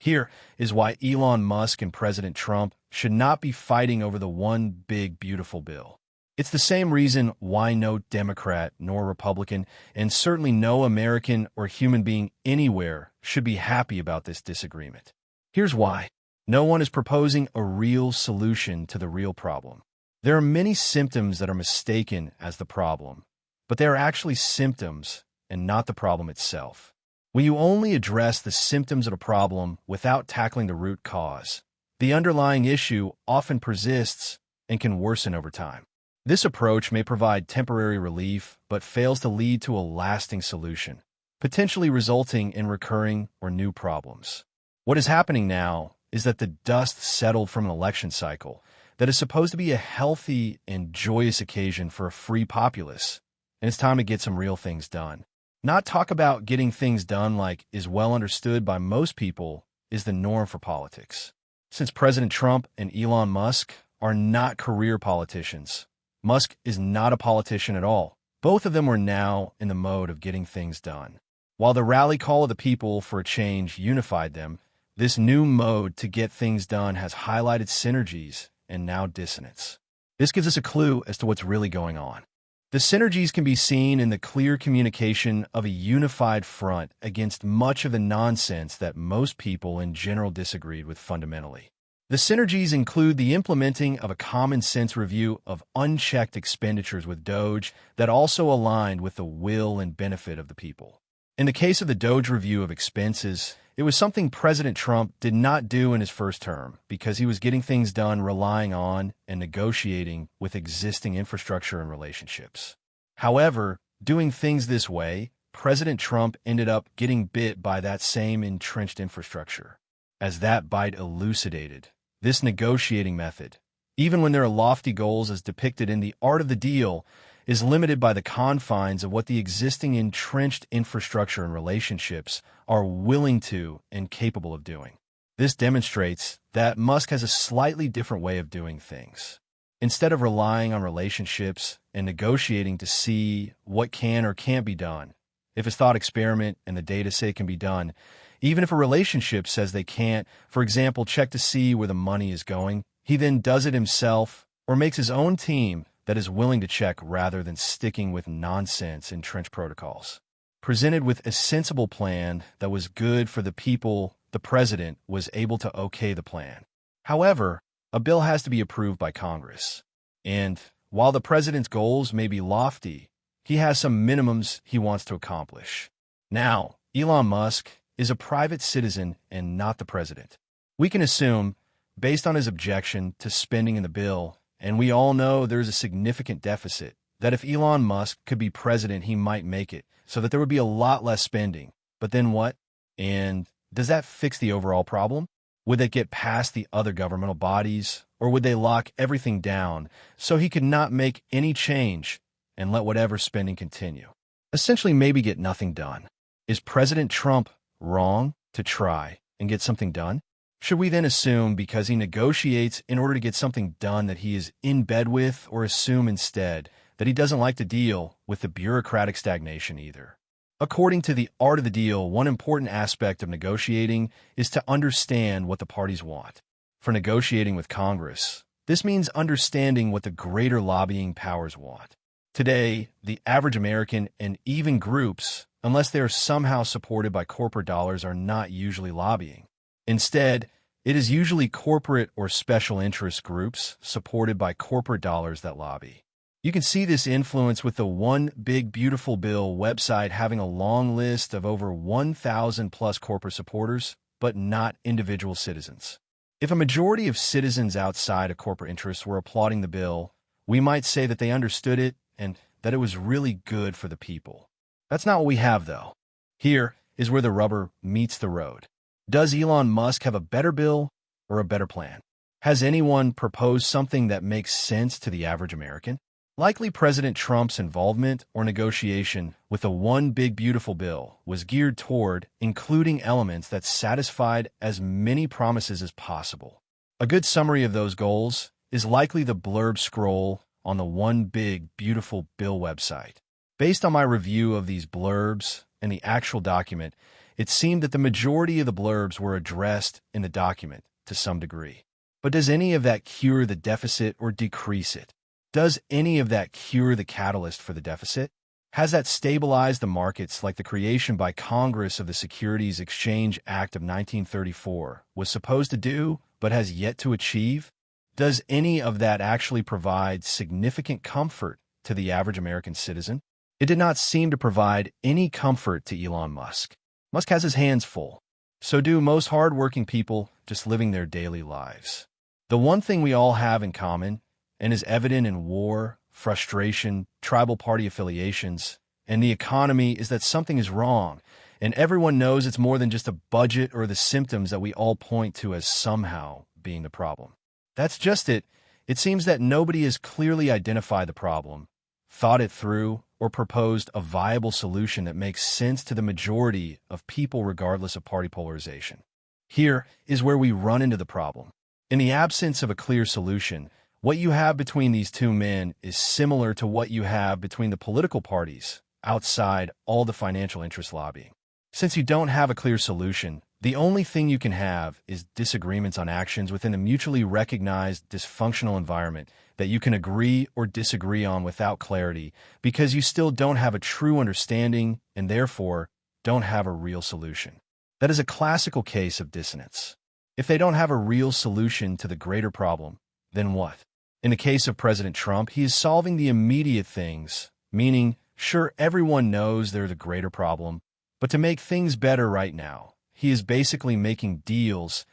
Here is why Elon Musk and President Trump should not be fighting over the one big, beautiful bill. It's the same reason why no Democrat nor Republican, and certainly no American or human being anywhere, should be happy about this disagreement. Here's why. No one is proposing a real solution to the real problem. There are many symptoms that are mistaken as the problem, but they are actually symptoms and not the problem itself. When you only address the symptoms of a problem without tackling the root cause, the underlying issue often persists and can worsen over time. This approach may provide temporary relief, but fails to lead to a lasting solution, potentially resulting in recurring or new problems. What is happening now is that the dust settled from an election cycle that is supposed to be a healthy and joyous occasion for a free populace, and it's time to get some real things done. Not talk about getting things done like is well understood by most people is the norm for politics. Since President Trump and Elon Musk are not career politicians, Musk is not a politician at all. Both of them were now in the mode of getting things done. While the rally call of the people for a change unified them, this new mode to get things done has highlighted synergies and now dissonance. This gives us a clue as to what's really going on. The synergies can be seen in the clear communication of a unified front against much of the nonsense that most people in general disagreed with fundamentally. The synergies include the implementing of a common-sense review of unchecked expenditures with Doge that also aligned with the will and benefit of the people. In the case of the Doge review of expenses, it was something President Trump did not do in his first term because he was getting things done relying on and negotiating with existing infrastructure and relationships. However, doing things this way, President Trump ended up getting bit by that same entrenched infrastructure. As that bite elucidated, this negotiating method, even when there are lofty goals as depicted in The Art of the Deal, is limited by the confines of what the existing entrenched infrastructure and relationships are willing to and capable of doing. This demonstrates that Musk has a slightly different way of doing things. Instead of relying on relationships and negotiating to see what can or can't be done, if his thought experiment and the data say it can be done, even if a relationship says they can't, for example, check to see where the money is going, he then does it himself or makes his own team that is willing to check rather than sticking with nonsense entrenched protocols. Presented with a sensible plan that was good for the people, the president was able to okay the plan. However, a bill has to be approved by Congress. And while the president's goals may be lofty, he has some minimums he wants to accomplish. Now, Elon Musk is a private citizen and not the president. We can assume, based on his objection to spending in the bill, and we all know there's a significant deficit, that if Elon Musk could be president, he might make it, so that there would be a lot less spending. But then what? And does that fix the overall problem? Would it get past the other governmental bodies, or would they lock everything down so he could not make any change and let whatever spending continue? Essentially, maybe get nothing done. Is President Trump wrong to try and get something done? Should we then assume because he negotiates in order to get something done that he is in bed with, or assume instead that he doesn't like to deal with the bureaucratic stagnation either? According to The Art of the Deal, one important aspect of negotiating is to understand what the parties want. For negotiating with Congress, this means understanding what the greater lobbying powers want. Today, the average American and even groups, unless they are somehow supported by corporate dollars, are not usually lobbying. Instead, it is usually corporate or special interest groups supported by corporate dollars that lobby. You can see this influence with the One Big Beautiful Bill website having a long list of over 1,000 plus corporate supporters, but not individual citizens. If a majority of citizens outside of corporate interests were applauding the bill, we might say that they understood it and that it was really good for the people. That's not what we have, though. Here is where the rubber meets the road. Does Elon Musk have a better bill or a better plan? Has anyone proposed something that makes sense to the average American? Likely President Trump's involvement or negotiation with the One Big Beautiful Bill was geared toward including elements that satisfied as many promises as possible. A good summary of those goals is likely the blurb scroll on the One Big Beautiful Bill website. Based on my review of these blurbs and the actual document, It seemed that the majority of the blurbs were addressed in the document to some degree. But does any of that cure the deficit or decrease it? Does any of that cure the catalyst for the deficit? Has that stabilized the markets like the creation by Congress of the Securities Exchange Act of 1934 was supposed to do, but has yet to achieve? Does any of that actually provide significant comfort to the average American citizen? It did not seem to provide any comfort to Elon Musk. Musk has his hands full. So do most hardworking people just living their daily lives. The one thing we all have in common, and is evident in war, frustration, tribal party affiliations, and the economy, is that something is wrong, and everyone knows it's more than just a budget or the symptoms that we all point to as somehow being the problem. That's just it. It seems that nobody has clearly identified the problem, thought it through, or proposed a viable solution that makes sense to the majority of people regardless of party polarization. Here is where we run into the problem. In the absence of a clear solution, what you have between these two men is similar to what you have between the political parties outside all the financial interest lobbying. Since you don't have a clear solution, the only thing you can have is disagreements on actions within a mutually recognized dysfunctional environment that you can agree or disagree on without clarity because you still don't have a true understanding and therefore don't have a real solution. That is a classical case of dissonance. If they don't have a real solution to the greater problem, then what? In the case of President Trump, he is solving the immediate things, meaning, sure, everyone knows they're the greater problem, but to make things better right now, he is basically making deals,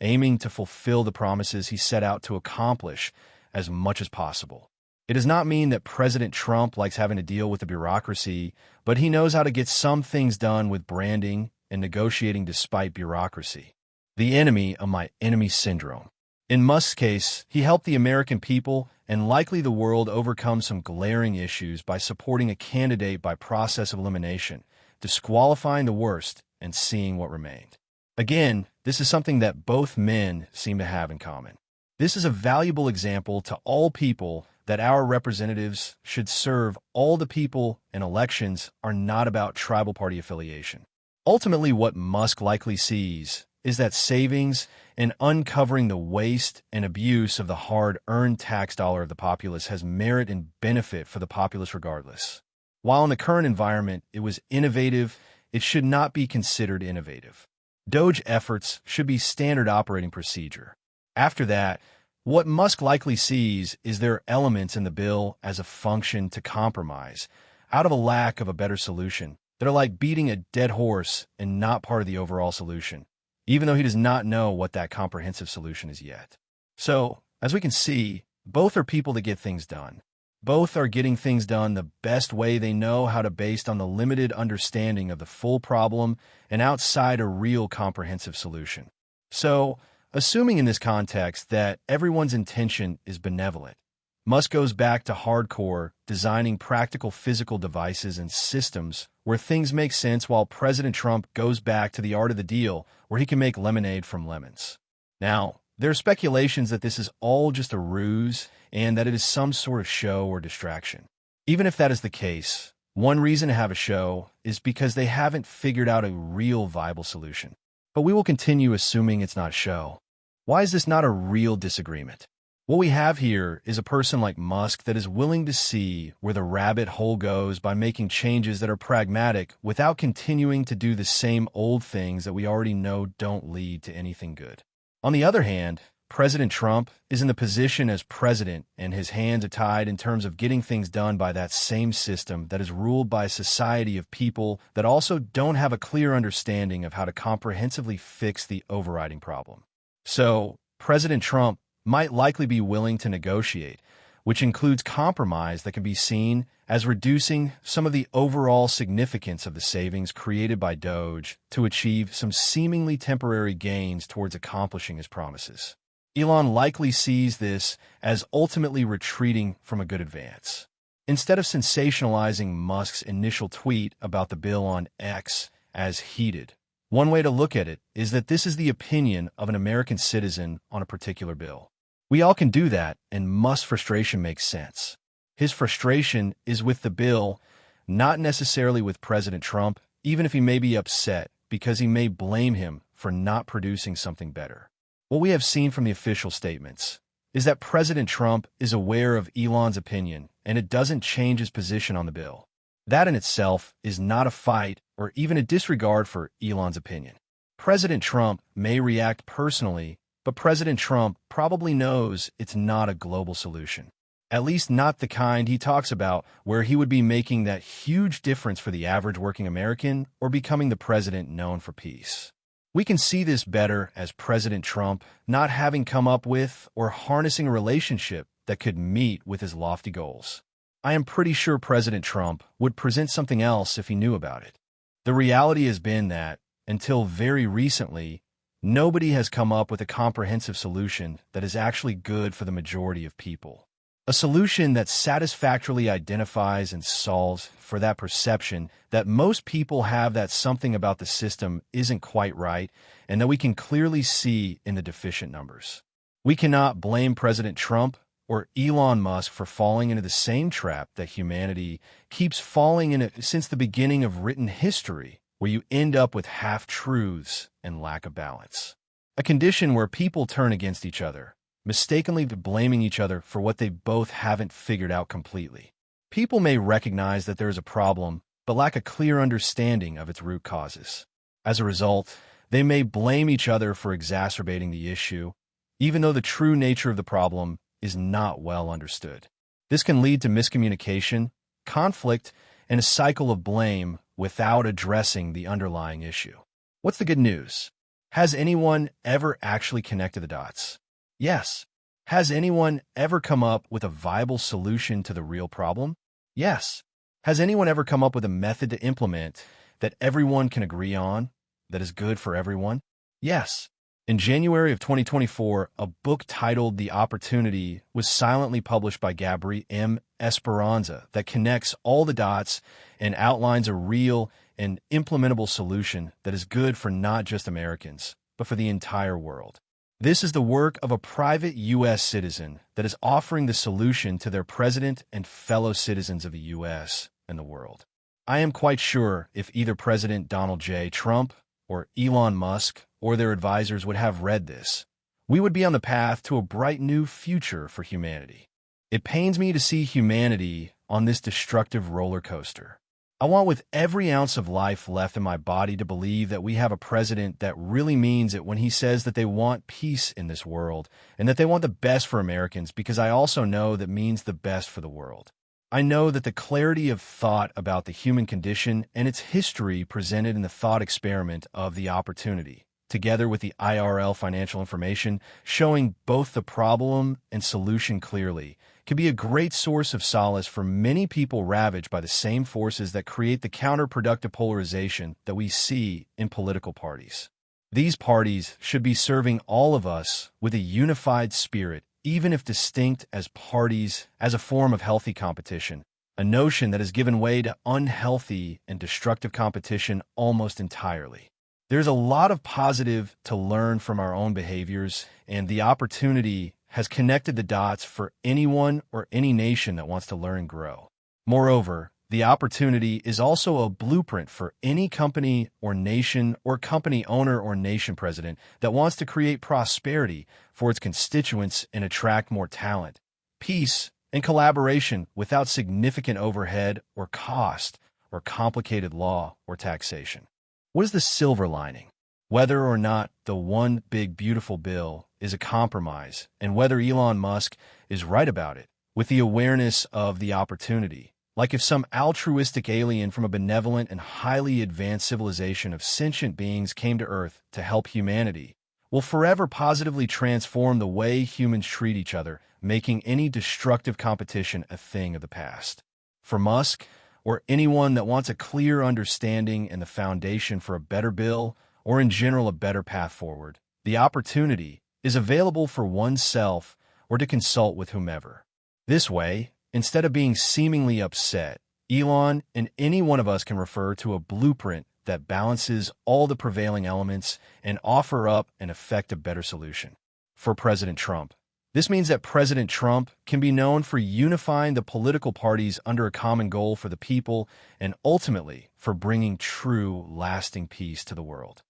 aiming to fulfill the promises he set out to accomplish as much as possible. It does not mean that President Trump likes having to deal with the bureaucracy, but he knows how to get some things done with branding and negotiating despite bureaucracy. The enemy of my enemy syndrome. In Musk's case, he helped the American people and likely the world overcome some glaring issues by supporting a candidate by process of elimination, disqualifying the worst and seeing what remained. Again, this is something that both men seem to have in common. This is a valuable example to all people that our representatives should serve all the people, and elections are not about tribal party affiliation. Ultimately, what Musk likely sees is that savings and uncovering the waste and abuse of the hard-earned tax dollar of the populace has merit and benefit for the populace regardless. While in the current environment it was innovative, it should not be considered innovative. Doge efforts should be standard operating procedure. After that, what Musk likely sees is there are elements in the bill as a function to compromise, out of a lack of a better solution, that are like beating a dead horse and not part of the overall solution, even though he does not know what that comprehensive solution is yet. So, as we can see, both are people that get things done. Both are getting things done the best way they know how to based on the limited understanding of the full problem and outside a real comprehensive solution. So, assuming in this context that everyone's intention is benevolent, Musk goes back to hardcore designing practical physical devices and systems where things make sense, while President Trump goes back to the art of the deal where he can make lemonade from lemons. Now, there are speculations that this is all just a ruse and that it is some sort of show or distraction. Even if that is the case, one reason to have a show is because they haven't figured out a real viable solution. But we will continue assuming it's not a show. Why is this not a real disagreement? What we have here is a person like Musk that is willing to see where the rabbit hole goes by making changes that are pragmatic without continuing to do the same old things that we already know don't lead to anything good. On the other hand, President Trump is in the position as president and his hands are tied in terms of getting things done by that same system that is ruled by a society of people that also don't have a clear understanding of how to comprehensively fix the overriding problem. So, President Trump might likely be willing to negotiate, which includes compromise that can be seen as reducing some of the overall significance of the savings created by Doge to achieve some seemingly temporary gains towards accomplishing his promises. Elon likely sees this as ultimately retreating from a good advance. Instead of sensationalizing Musk's initial tweet about the bill on X as heated, one way to look at it is that this is the opinion of an American citizen on a particular bill. We all can do that, and Musk's frustration makes sense. His frustration is with the bill, not necessarily with President Trump, even if he may be upset because he may blame him for not producing something better. What we have seen from the official statements is that President Trump is aware of Elon's opinion, and it doesn't change his position on the bill. That in itself is not a fight or even a disregard for Elon's opinion. President Trump may react personally, but President Trump probably knows it's not a global solution. At least not the kind he talks about, where he would be making that huge difference for the average working American or becoming the president known for peace. We can see this better as President Trump not having come up with or harnessing a relationship that could meet with his lofty goals. I am pretty sure President Trump would present something else if he knew about it. The reality has been that, until very recently, nobody has come up with a comprehensive solution that is actually good for the majority of people. A solution that satisfactorily identifies and solves for that perception that most people have that something about the system isn't quite right and that we can clearly see in the deficient numbers. We cannot blame President Trump or Elon Musk for falling into the same trap that humanity keeps falling in since the beginning of written history, where you end up with half-truths and lack of balance. A condition where people turn against each other, mistakenly blaming each other for what they both haven't figured out completely. People may recognize that there is a problem, but lack a clear understanding of its root causes. As a result, they may blame each other for exacerbating the issue, even though the true nature of the problem is not well understood. This can lead to miscommunication, conflict, and a cycle of blame without addressing the underlying issue. What's the good news? Has anyone ever actually connected the dots? Yes. Has anyone ever come up with a viable solution to the real problem? Yes. Has anyone ever come up with a method to implement that everyone can agree on, that is good for everyone? Yes. In January of 2024, a book titled The Opportunity was silently published by Gabri M. Esperanza that connects all the dots and outlines a real and implementable solution that is good for not just Americans, but for the entire world. This is the work of a private U.S. citizen that is offering the solution to their president and fellow citizens of the U.S. and the world. I am quite sure if either President Donald J. Trump or Elon Musk or their advisors would have read this, we would be on the path to a bright new future for humanity. It pains me to see humanity on this destructive roller coaster. I want with every ounce of life left in my body to believe that we have a president that really means it when he says that they want peace in this world and that they want the best for Americans, because I also know that means the best for the world. I know that the clarity of thought about the human condition and its history presented in the thought experiment of The Opportunity, together with the IRL financial information showing both the problem and solution clearly, can be a great source of solace for many people ravaged by the same forces that create the counterproductive polarization that we see in political parties. These parties should be serving all of us with a unified spirit, even if distinct as parties, as a form of healthy competition, a notion that has given way to unhealthy and destructive competition almost entirely. There's a lot of positive to learn from our own behaviors, and The Opportunity has connected the dots for anyone or any nation that wants to learn and grow. Moreover, The Opportunity is also a blueprint for any company or nation or company owner or nation president that wants to create prosperity for its constituents and attract more talent, peace, and collaboration without significant overhead or cost or complicated law or taxation. What is the silver lining? Whether or not the one big beautiful bill is a compromise, and whether Elon Musk is right about it, with the awareness of the opportunity, like if some altruistic alien from a benevolent and highly advanced civilization of sentient beings came to Earth to help humanity, will forever positively transform the way humans treat each other, making any destructive competition a thing of the past. For Musk, or anyone that wants a clear understanding and the foundation for a better bill, or in general a better path forward, The Opportunity is available for oneself or to consult with whomever. This way, instead of being seemingly upset, Elon and any one of us can refer to a blueprint that balances all the prevailing elements and offer up and effect a better solution. For President Trump, This means that President Trump can be known for unifying the political parties under a common goal for the people and ultimately for bringing true, lasting peace to the world.